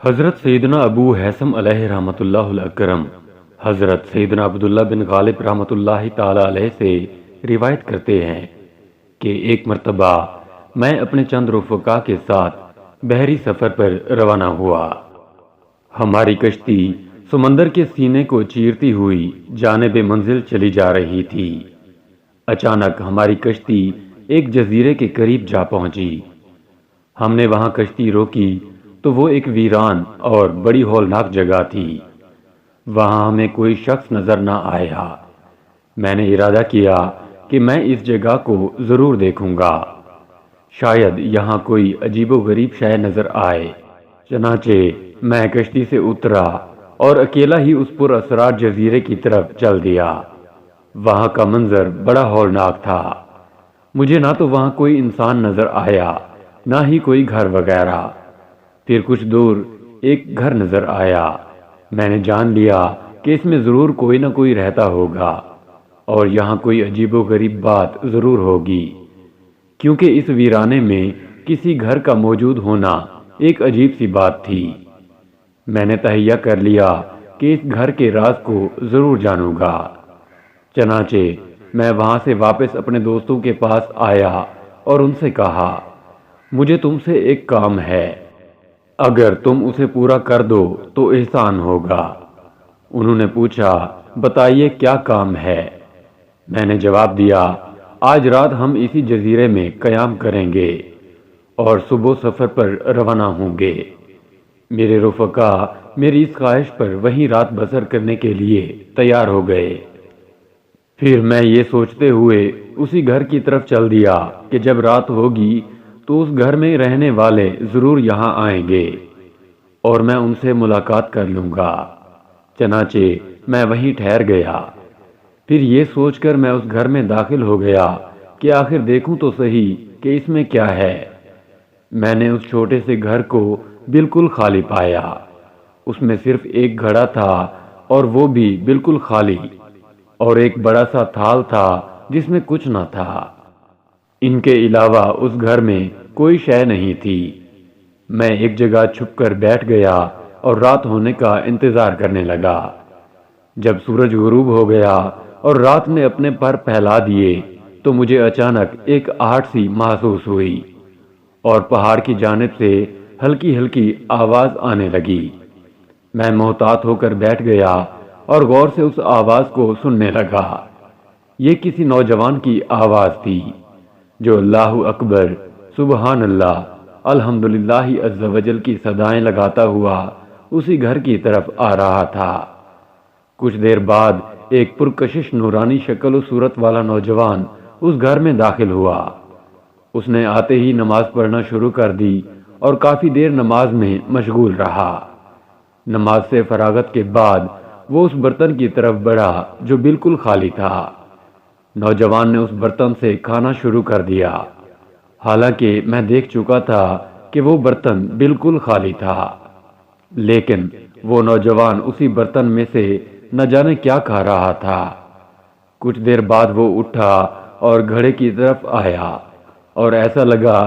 حضرت سیدنا ابو حیثم علیہ رحمۃ اللہ الاکرم حضرت سیدنا عبداللہ بن غالب رحمۃ اللہ تعالی علیہ سے روایت کرتے ہیں کہ ایک مرتبہ میں اپنے چند رفقا کے ساتھ بحری سفر پر روانہ ہوا۔ ہماری کشتی سمندر کے سینے کو چیرتی ہوئی جانب منزل چلی جا رہی تھی۔ اچانک ہماری کشتی ایک جزیرے کے قریب جا پہنچی۔ ہم نے وہاں کشتی روکی تو وہ ایک ویران اور بڑی ہولناک جگہ تھی۔ وہاں ہمیں کوئی شخص نظر نہ آیا۔ میں نے ارادہ کیا کہ میں اس جگہ کو ضرور دیکھوں گا، شاید یہاں کوئی عجیب و غریب شے نظر آئے۔ چنانچہ میں کشتی سے اترا اور اکیلا ہی اس پر اسرار جزیرے کی طرف چل دیا۔ وہاں کا منظر بڑا ہولناک تھا۔ مجھے نہ تو وہاں کوئی انسان نظر آیا، نہ ہی کوئی گھر وغیرہ۔ پھر کچھ دور ایک گھر نظر آیا۔ میں نے جان لیا کہ اس میں ضرور کوئی نہ کوئی رہتا ہوگا اور یہاں کوئی عجیب و غریب بات ضرور ہوگی، کیونکہ اس ویرانے میں کسی گھر کا موجود ہونا ایک عجیب سی بات تھی۔ میں نے تہیہ کر لیا کہ اس گھر کے راز کو ضرور جانوں گا۔ چنانچہ میں وہاں سے واپس اپنے دوستوں کے پاس آیا اور ان سے کہا، مجھے تم سے ایک کام ہے، اگر تم اسے پورا کر دو تو احسان ہوگا۔ انہوں نے پوچھا، بتائیے کیا کام ہے؟ میں نے جواب دیا، آج رات ہم اسی جزیرے میں قیام کریں گے اور صبح سفر پر روانہ ہوں گے۔ میرے رفقا میری اس خواہش پر وہیں رات بسر کرنے کے لیے تیار ہو گئے۔ پھر میں یہ سوچتے ہوئے اسی گھر کی طرف چل دیا کہ جب رات ہوگی تو اس گھر میں رہنے والے ضرور یہاں آئیں گے اور میں ان سے ملاقات کر لوں گا۔ چنانچہ میں وہیں ٹھہر گیا۔ پھر یہ سوچ کر میں اس گھر میں داخل ہو گیا کہ آخر دیکھوں تو صحیح کہ اس میں کیا ہے۔ میں نے اس چھوٹے سے گھر کو بالکل خالی پایا۔ اس میں صرف ایک گھڑا تھا اور وہ بھی بالکل خالی، اور ایک بڑا سا تھال تھا جس میں کچھ نہ تھا۔ ان کے علاوہ اس گھر میں کوئی شے نہیں تھی۔ میں ایک جگہ چھپ کر بیٹھ گیا اور رات ہونے کا انتظار کرنے لگا۔ جب سورج غروب ہو گیا اور رات نے اپنے پر پھیلا دیے تو مجھے اچانک ایک آہٹ سی محسوس ہوئی اور پہاڑ کی جانب سے ہلکی ہلکی آواز آنے لگی۔ میں محتاط ہو کر بیٹھ گیا اور غور سے اس آواز کو سننے لگا۔ یہ کسی نوجوان کی آواز تھی جو اللہ اکبر، سبحان اللہ، الحمدللہ عز و جل کی صدائیں لگاتا ہوا اسی گھر کی طرف آ رہا تھا۔ کچھ دیر بعد ایک پرکشش نورانی شکل و صورت والا نوجوان اس گھر میں داخل ہوا۔ اس نے آتے ہی نماز پڑھنا شروع کر دی اور کافی دیر نماز میں مشغول رہا۔ نماز سے فراغت کے بعد وہ اس برتن کی طرف بڑھا جو بالکل خالی تھا۔ نوجوان نے اس برتن سے کھانا شروع کر دیا، حالانکہ میں دیکھ چکا تھا کہ وہ برتن بالکل خالی تھا، لیکن وہ نوجوان اسی برتن میں سے نہ جانے کیا کھا رہا تھا۔ کچھ دیر بعد وہ اٹھا اور گھڑے کی طرف آیا اور ایسا لگا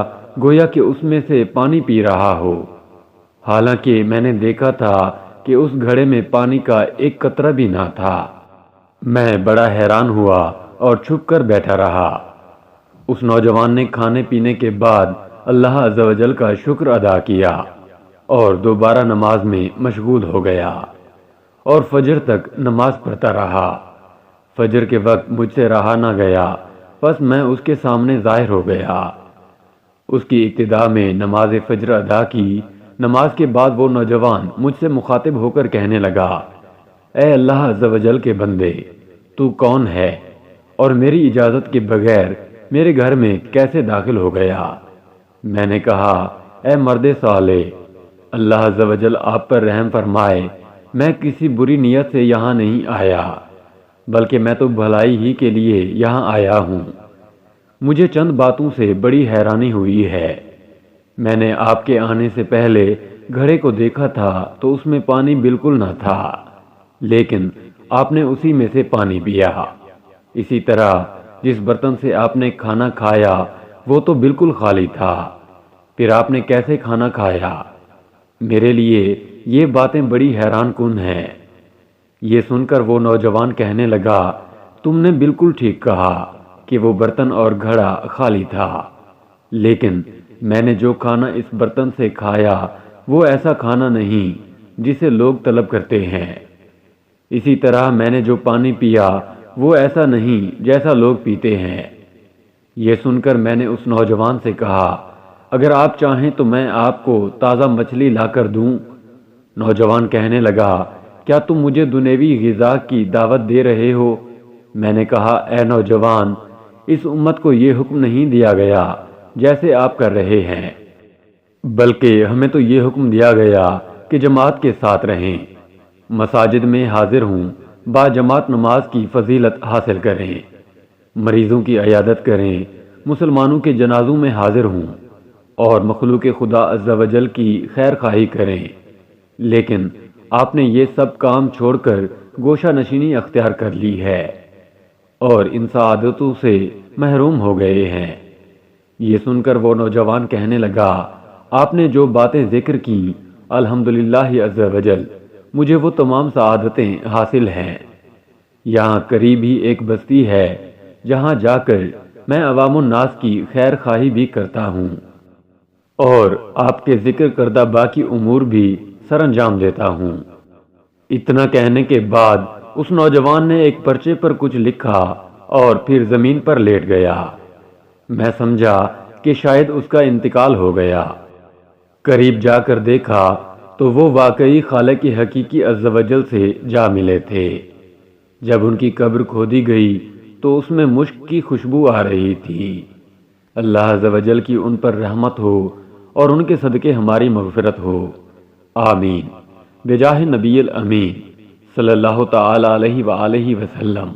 گویا کہ اس میں سے پانی پی رہا ہو، حالانکہ میں نے دیکھا تھا کہ اس گھڑے میں پانی کا ایک قطرہ بھی نہ تھا۔ میں بڑا حیران ہوا اور چھپ کر بیٹھا رہا۔ اس نوجوان نے کھانے پینے کے بعد اللہ عز و جل کا شکر ادا کیا اور دوبارہ نماز میں مشغول ہو گیا اور فجر تک نماز پڑھتا رہا۔ فجر کے وقت مجھ سے رہا نہ گیا، بس میں اس کے سامنے ظاہر ہو گیا۔ اس کی ابتدا میں نماز فجر ادا کی۔ نماز کے بعد وہ نوجوان مجھ سے مخاطب ہو کر کہنے لگا، اے اللہ عز و جل کے بندے، تو کون ہے اور میری اجازت کے بغیر میرے گھر میں کیسے داخل ہو گیا؟ میں نے کہا، اے مرد صالح، اللہ عز و جل آپ پر رحم فرمائے، میں کسی بری نیت سے یہاں نہیں آیا، بلکہ میں تو بھلائی ہی کے لیے یہاں آیا ہوں۔ مجھے چند باتوں سے بڑی حیرانی ہوئی ہے۔ میں نے آپ کے آنے سے پہلے گھڑے کو دیکھا تھا تو اس میں پانی بالکل نہ تھا، لیکن آپ نے اسی میں سے پانی پیا۔ اسی طرح جس برتن سے آپ نے کھانا کھایا وہ تو بالکل خالی تھا، پھر آپ نے کیسے کھانا کھایا؟ میرے لیے یہ باتیں بڑی حیران کن ہیں۔ یہ سن کر وہ نوجوان کہنے لگا، تم نے بالکل ٹھیک کہا کہ وہ برتن اور گھڑا خالی تھا، لیکن میں نے جو کھانا اس برتن سے کھایا وہ ایسا کھانا نہیں جسے لوگ طلب کرتے ہیں۔ اسی طرح میں نے جو پانی پیا وہ ایسا نہیں جیسا لوگ پیتے ہیں۔ یہ سن کر میں نے اس نوجوان سے کہا، اگر آپ چاہیں تو میں آپ کو تازہ مچھلی لا کر دوں۔ نوجوان کہنے لگا، کیا تم مجھے دنیوی غذا کی دعوت دے رہے ہو؟ میں نے کہا، اے نوجوان، اس امت کو یہ حکم نہیں دیا گیا جیسے آپ کر رہے ہیں، بلکہ ہمیں تو یہ حکم دیا گیا کہ جماعت کے ساتھ رہیں، مساجد میں حاضر ہوں، با جماعت نماز کی فضیلت حاصل کریں، مریضوں کی عیادت کریں، مسلمانوں کے جنازوں میں حاضر ہوں اور مخلوق خدا عز و جل کی خیر خواہی کریں۔ لیکن آپ نے یہ سب کام چھوڑ کر گوشہ نشینی اختیار کر لی ہے اور ان سعادتوں سے محروم ہو گئے ہیں۔ یہ سن کر وہ نوجوان کہنے لگا، آپ نے جو باتیں ذکر کی، الحمدللہ عز و جل مجھے وہ تمام سعادتیں حاصل ہیں۔ یہاں قریب ہی ایک بستی ہے جہاں جا کر میں عوام الناس کی خیر خواہی بھی کرتا ہوں اور آپ کے ذکر کردہ باقی امور بھی سر انجام دیتا ہوں۔ اتنا کہنے کے بعد اس نوجوان نے ایک پرچے پر کچھ لکھا اور پھر زمین پر لیٹ گیا۔ میں سمجھا کہ شاید اس کا انتقال ہو گیا۔ قریب جا کر دیکھا تو وہ واقعی خالق حقیقی عز و جل سے جا ملے تھے۔ جب ان کی قبر کھودی گئی تو اس میں مشک کی خوشبو آ رہی تھی۔ اللہ عز و جل کی ان پر رحمت ہو اور ان کے صدقے ہماری مغفرت ہو، آمین، بجاہ نبی الامین صلی اللہ تعالی علیہ وآلہ وسلم۔